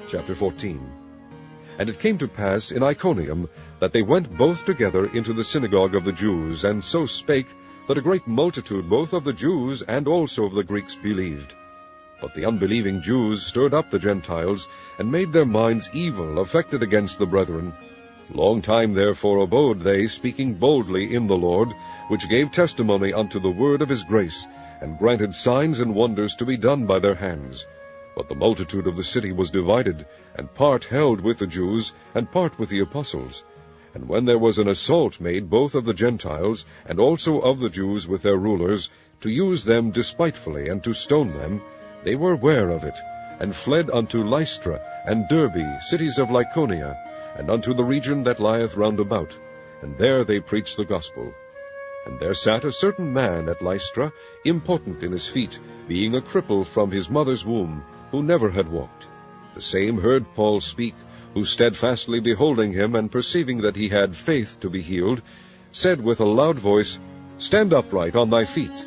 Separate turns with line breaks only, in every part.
Chapter 14. And it came to pass in Iconium that they went both together into the synagogue of the Jews, and so spake, that a great multitude both of the Jews and also of the Greeks believed. But the unbelieving Jews stirred up the Gentiles, and made their minds evil, affected against the brethren. Long time therefore abode they, speaking boldly in the Lord, which gave testimony unto the word of his grace, and granted signs and wonders to be done by their hands. But the multitude of the city was divided, and part held with the Jews, and part with the apostles. And when there was an assault made both of the Gentiles, and also of the Jews with their rulers, to use them despitefully, and to stone them, they were ware of it, and fled unto Lystra and Derbe, cities of Lycaonia, and unto the region that lieth round about, and there they preached the gospel. And there sat a certain man at Lystra, impotent in his feet, being a cripple from his mother's womb, who never had walked. The same heard Paul speak, who steadfastly beholding him, and perceiving that he had faith to be healed, said with a loud voice, Stand upright on thy feet.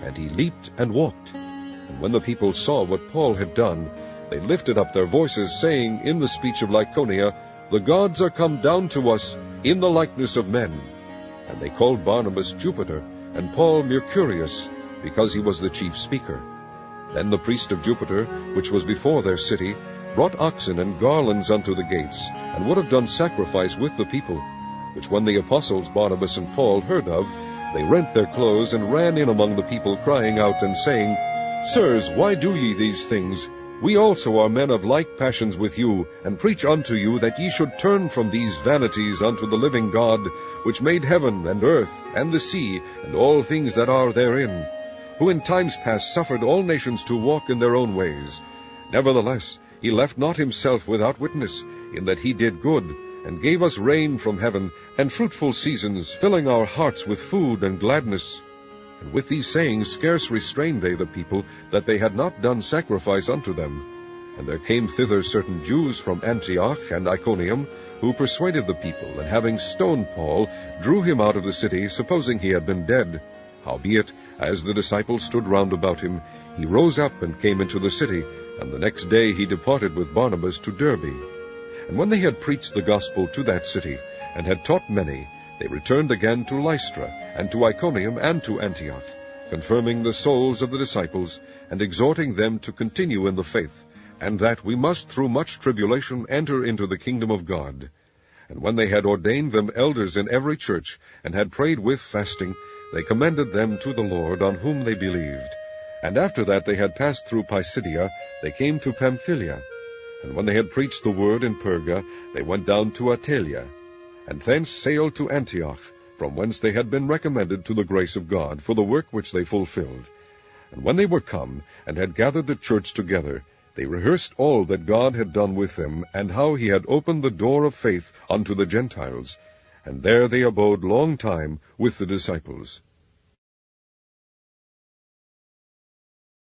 And he leaped and walked. And when the people saw what Paul had done, they lifted up their voices, saying in the speech of Lycaonia, The gods are come down to us in the likeness of men. And they called Barnabas Jupiter, and Paul Mercurius, because he was the chief speaker. Then the priest of Jupiter, which was before their city, brought oxen and garlands unto the gates, and would have done sacrifice with the people, which when the apostles Barnabas and Paul heard of, they rent their clothes, and ran in among the people, crying out and saying, Sirs, why do ye these things? We also are men of like passions with you, and preach unto you that ye should turn from these vanities unto the living God, which made heaven and earth, and the sea, and all things that are therein, who in times past suffered all nations to walk in their own ways. Nevertheless, he left not himself without witness, in that he did good, and gave us rain from heaven, and fruitful seasons, filling our hearts with food and gladness. And with these sayings scarce restrained they the people, that they had not done sacrifice unto them. And there came thither certain Jews from Antioch and Iconium, who persuaded the people, and having stoned Paul, drew him out of the city, supposing he had been dead. Howbeit, as the disciples stood round about him, he rose up and came into the city, and the next day he departed with Barnabas to Derbe. And when they had preached the gospel to that city, and had taught many, they returned again to Lystra, and to Iconium, and to Antioch, confirming the souls of the disciples, and exhorting them to continue in the faith, and that we must through much tribulation enter into the kingdom of God. And when they had ordained them elders in every church, and had prayed with fasting, they commended them to the Lord, on whom they believed. And after that they had passed through Pisidia, they came to Pamphylia. And when they had preached the word in Perga, they went down to Attalia, and thence sailed to Antioch, from whence they had been recommended to the grace of God, for the work which they fulfilled. And when they were come, and had gathered the church together, they rehearsed all that God had done with them, and how he had opened the door of faith unto the Gentiles. And there they abode long time with the disciples.